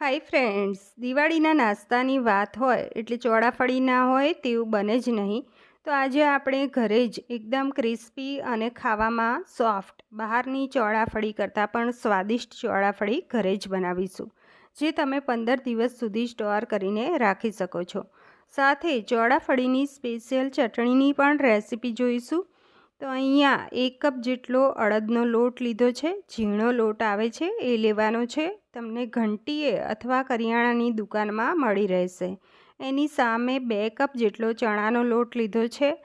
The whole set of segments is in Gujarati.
હાય ફ્રેન્ડ્સ, દિવાળીના નાસ્તાની વાત હોય એટલે ચોળાફળી ના હોય તેવું બને જ નહીં. તો આજે આપણે ઘરે જ એકદમ ક્રિસ્પી અને ખાવામાં સોફ્ટ બહારની ચોળાફળી કરતાં પણ સ્વાદિષ્ટ ચોળાફળી ઘરે જ બનાવીશું, જે તમે 15 દિવસ સુધી સ્ટોર કરીને રાખી શકો છો. સાથે ચોળાફળીની સ્પેશિયલ ચટણીની પણ રેસીપી જોઈશું. તો અહીંયા 1 કપ જેટલો અડદનો લોટ લીધો છે. ઝીણો લોટ આવે છે એ લેવાનો છે. તમને ઘંટીએ અથવા કરિયાણાની દુકાનમાં મળી રહેશે. એની સામે 2 કપ જેટલો ચણાનો લોટ લીધો છે.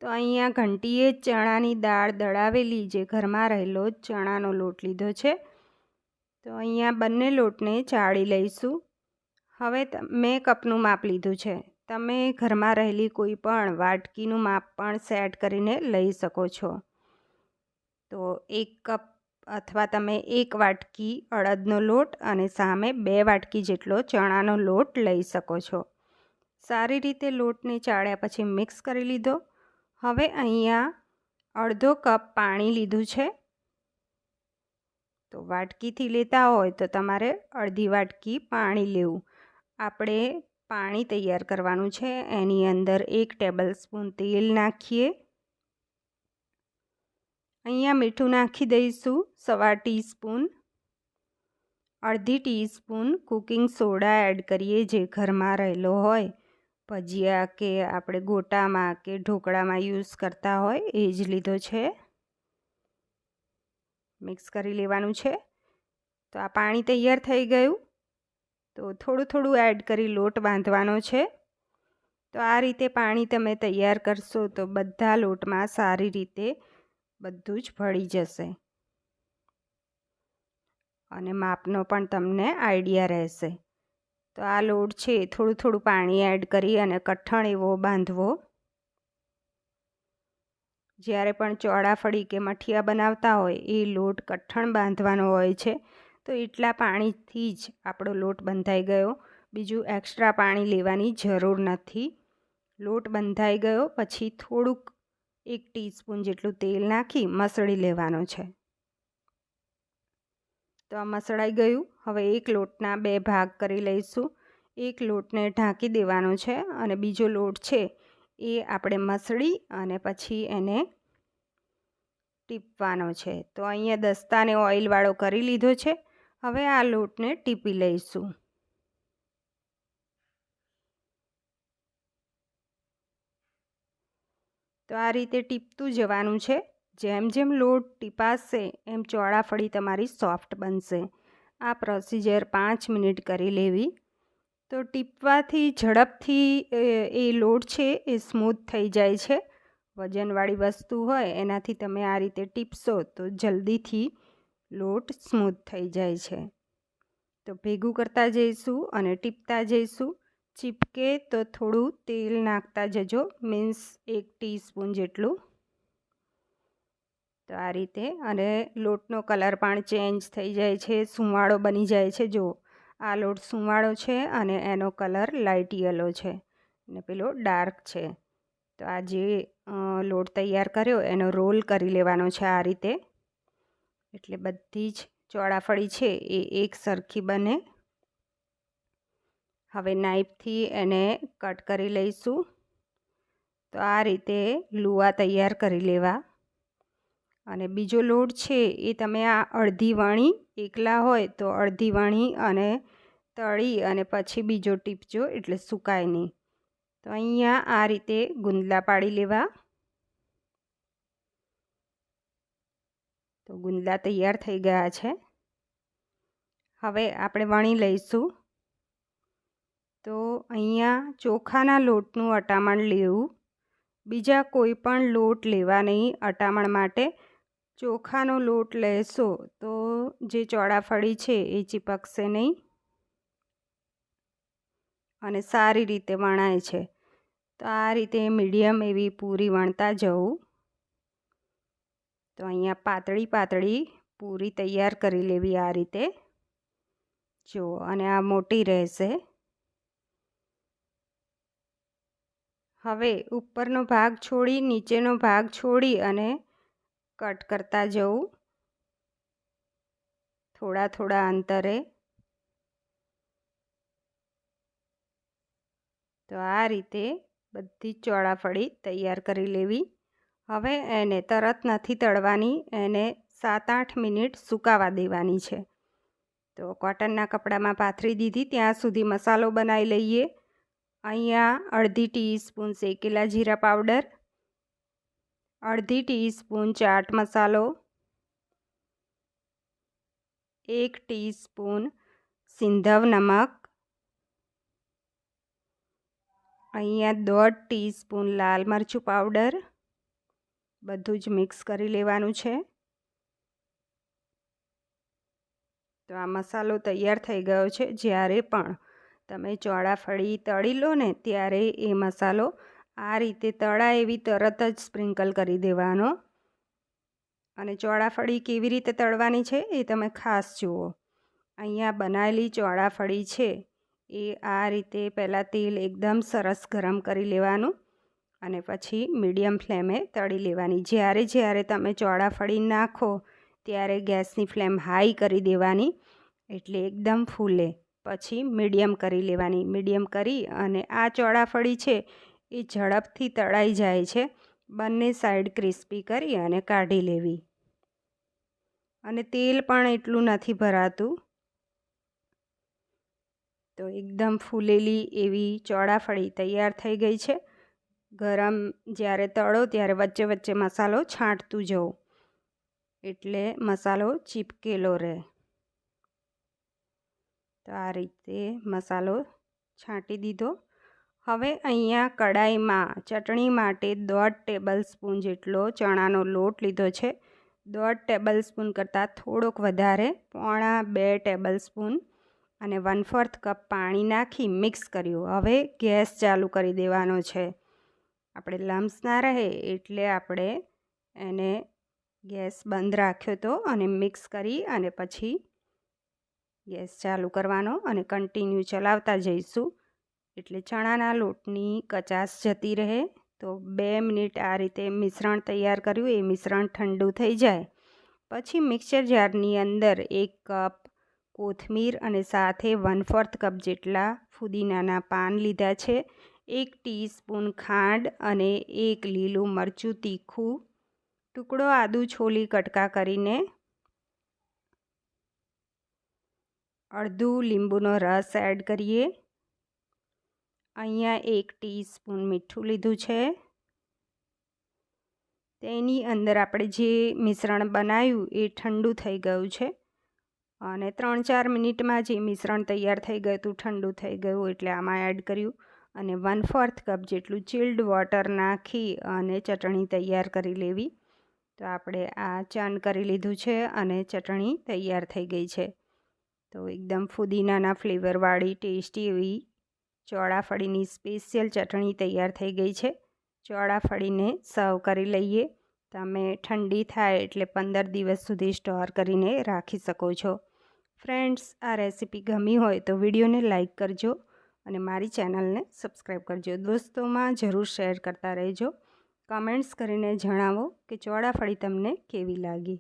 તો અહીંયા ઘંટીએ ચણાની દાળ દળાવેલી જે ઘરમાં રહેલો ચણાનો લોટ લીધો છે. તો અહીંયા બંને લોટને ચાળી લઈશું. હવે મેં કપનું માપ લીધું છે. તમે ઘરમાં રહેલી કોઈ પણ વાટકીનું માપ પણ સેટ કરીને લઈ શકો છો. તો 1 કપ અથવા તમે 1 વાટકી અડદનો લોટ અને સામે 2 વાટકી જેટલો ચણાનો લોટ લઈ શકો છો. સારી રીતે લોટને ચાળ્યા પછી મિક્સ કરી લીધો. હવે અહીંયા અડધો કપ પાણી લીધું છે. તો વાટકીથી લેતા હોય તો તમારે અડધી વાટકી પાણી લેવું. આપણે પાણી તૈયાર કરવાનું છે. એની અંદર 1 ટેબલસ્પૂન તેલ નાખીએ. અહીંયા મીઠું નાખી દઈશું 1/4 ટીસ્પૂન. અડધી ટીસ્પૂન કુકિંગ સોડા એડ કરીએ, જે ઘરમાં રહેલો હોય. ભજીયા કે આપણે ગોટામાં કે ઢોકળામાં યુઝ કરતા હોય એ જ લીધો છે. મિક્સ કરી લેવાનું છે. તો આ પાણી તૈયાર થઈ ગયું. તો થોડું એડ કરી લોટ બાંધવાનો છે. તો આ રીતે પાણી તમે તૈયાર કરશો તો બધા લોટમાં સારી રીતે બધું જ ભળી જશે અને માપનો પણ તમને આઈડિયા રહેશે. તો આ લોટ છે થોડું પાણી એડ કરી અને કઠણ એવો બાંધવો. જ્યારે પણ ચોળાફળી કે મઠિયા બનાવતા હોય એ લોટ કઠણ બાંધવાનો હોય છે. તો એટલા પાણીથી જ આપણો લોટ બંધાઈ ગયો. બીજું એક્સ્ટ્રા પાણી લેવાની જરૂર નથી. લોટ બંધાઈ ગયો પછી થોડુંક 1 ટીસ્પૂન જેટલું તેલ નાખી મસળી લેવાનો છે. તો આ મસળાઈ ગયું. હવે એક લોટના 2 ભાગ કરી લઈશું. એક લોટને ઢાંકી દેવાનો છે અને બીજો લોટ છે એ આપણે મસળી અને પછી એને ટીપવાનો છે. તો અહીંયા દસ્તાને ઓઇલવાળો કરી લીધો છે. હવે આ લોટને ટીપી લઈશું. તો આ રીતે ટીપતું જવાનું છે. જેમ જેમ લોટ ટીપાશે એમ ચોળાફળી તમારી સોફ્ટ બનશે. આ પ્રોસિજર 5 મિનિટ કરી લેવી. તો ટીપવાથી ઝડપથી એ લોટ છે એ સ્મૂથ થઈ જાય છે. વજનવાળી વસ્તુ હોય એનાથી તમે આ રીતે ટીપશો તો જલ્દીથી લોટ સ્મૂથ થઈ જાય છે. તો ભેગું કરતા જઈશું અને ટીપતા જઈશું. ચીપકે તો થોડું તેલ નાખતા જજો, મીન્સ 1 ટીસ્પૂન જેટલું. તો આ રીતે અને લોટનો કલર પણ ચેન્જ થઈ જાય છે, સુંવાળો બની જાય છે. જો આ લોટ સુંવાળો છે અને એનો કલર લાઇટ યલો છે અને પેલો ડાર્ક છે. તો આ જે લોટ તૈયાર કર્યો એનો રોલ કરી લેવાનો છે આ રીતે. એટલે બધી જ ચોળાફળી છે એ એક સરખી બને. હવે નાઈફથી એને કટ કરી લઈશું. તો આ રીતે લુવા તૈયાર કરી લેવા. અને બીજો લોટ છે એ તમે આ અડધી વણી એકલા હોય તો અડધી વણી અને તળી અને પછી બીજો ટીપજો એટલે સુકાય નહીં. તો અહીંયા આ રીતે ગુંદલા પાડી લેવા. તો ગુંદલા તૈયાર થઈ ગયા છે. હવે આપણે વણી લઈશું. તો અહીંયા ચોખાના લોટનું અટામણ લેવું. બીજા કોઈ પણ લોટ લેવા નહીં અટામણ માટે. ચોખાનો લોટ લેશો તો જે ચોળાફળી છે એ ચીપકશે નહીં અને સારી રીતે વણાય છે. તો આ રીતે મીડિયમ એવી પૂરી વણતા જવું. તો અહીંયા પાતળી પૂરી તૈયાર કરી લેવી આ રીતે. જો અને આ મોટી રહેશે. હવે ઉપરનો ભાગ છોડી નીચેનો ભાગ છોડી અને કટ કરતા જવું થોડા અંતરે. તો આ રીતે બધી જ ચોળાફળી તૈયાર કરી લેવી. હવે એને તરત નથી તળવાની, એને 7-8 મિનિટ સુકાવા દેવાની છે. તો કોટનના કપડામાં પાથરી દીધી. ત્યાં સુધી મસાલો બનાવી લઈએ. અહીંયા અડધી ટીસ્પૂન શેકેલા જીરા પાવડર, અડધી ટીસ્પૂન ચાટ મસાલો, 1 ટીસ્પૂન સિંધવ નમક, અહીંયા 1/2 ટીસ્પૂન લાલ મરચું પાવડર, બધું જ મિક્સ કરી લેવાનું છે. તો આ મસાલો તૈયાર થઈ ગયો છે. જ્યારે પણ તમે ચોળાફળી તળી લો ને ત્યારે એ મસાલો આ રીતે તળાય એવી તરત જ સ્પ્રિંકલ કરી દેવાનો. અને ચોળાફળી કેવી રીતે તળવાની છે એ તમે ખાસ જુઓ. અહીંયા બનાવેલી ચોળાફળી છે એ આ રીતે પહેલાં તેલ એકદમ સરસ ગરમ કરી લેવાનું અને પછી મીડિયમ ફ્લેમે તળી લેવાની. જ્યારે તમે ચોળાફળી નાખો ત્યારે ગેસની ફ્લેમ હાઈ કરી દેવાની, એટલે એકદમ ફૂલે. પછી મીડિયમ કરી લેવાની. મીડિયમ કરી અને આ ચોળાફળી છે એ ઝડપથી તળાઈ જાય છે. બંને સાઈડ ક્રિસ્પી કરી અને કાઢી લેવી. અને તેલ પણ એટલું નથી ભરાતું. તો એકદમ ફૂલેલી એવી ચોળાફળી તૈયાર થઈ ગઈ છે. ગરમ જ્યારે તળો ત્યારે વચ્ચે વચ્ચે મસાલો છાંટતું જવું, એટલે મસાલો ચીપકેલો રહે. તો આ રીતે મસાલો છાંટી દીધો. હવે અહીંયા કડાઈમાં ચટણી માટે 1.5 ટેબલસ્પૂન જેટલો ચણાનો લોટ લીધો છે. 1.5 ટેબલસ્પૂન કરતાં થોડોક વધારે, 1.25 ટેબલસ્પૂન અને 1/4 કપ પાણી નાખી મિક્સ કર્યું. હવે ગેસ ચાલુ કરી દેવાનો છે. આપણે લમ્સ ના રહે એટલે આપણે એને ગેસ બંધ રાખ્યો હતો અને મિક્સ કરી અને પછી ગેસ ચાલુ કરવાનો અને કન્ટિન્યુ ચલાવતા જઈશું, એટલે ચણાના લોટની કચાશ જતી રહે. તો 2 મિનિટ આ રીતે મિશ્રણ તૈયાર કર્યું. એ મિશ્રણ ઠંડુ થઈ જાય પછી મિક્સર જારની અંદર 1 કપ કોથમીર અને સાથે 1/4 કપ જેટલા ફુદીનાના પાન લીધા છે, 1 ટીસ્પૂન ખાંડ અને 1 લીલું મરચું તીખું, ટુકડો આદુ છોલી કટકા કરીને, અડધું લીંબુનો રસ એડ કરીએ. અહીંયા 1 ટીસ્પૂન મીઠું લીધું છે. તેની અંદર આપણે જે મિશ્રણ બનાવ્યું એ ઠંડુ થઈ ગયું છે અને 3-4 મિનિટમાં જે મિશ્રણ તૈયાર થઈ ગયું હતું ઠંડુ થઈ ગયું એટલે આમાં એડ કર્યું અને 1/4 કપ જેટલું ચિલ્ડ વોટર નાખી અને ચટણી તૈયાર કરી લેવી. તો આપણે આ ચાન કરી લીધું છે અને ચટણી તૈયાર થઈ ગઈ છે. તો એકદમ ફુદીનાના ફ્લેવરવાળી ટેસ્ટી એવી ચોળાફળીની સ્પેશિયલ ચટણી તૈયાર થઈ ગઈ છે. ચોળાફળીને સર્વ કરી લઈએ. તમે ઠંડી થાય એટલે 15 દિવસ સુધી સ્ટોર કરીને રાખી શકો છો. ફ્રેન્ડ્સ, આ રેસીપી ગમી હોય તો વિડીયોને લાઈક કરજો અને મારી ચેનલને સબસ્ક્રાઈબ કરજો. દોસ્તોમાં જરૂર શેર કરતા રહેજો. કમેન્ટ્સ કરીને જણાવો કે ચોળાફળી તમને કેવી લાગી.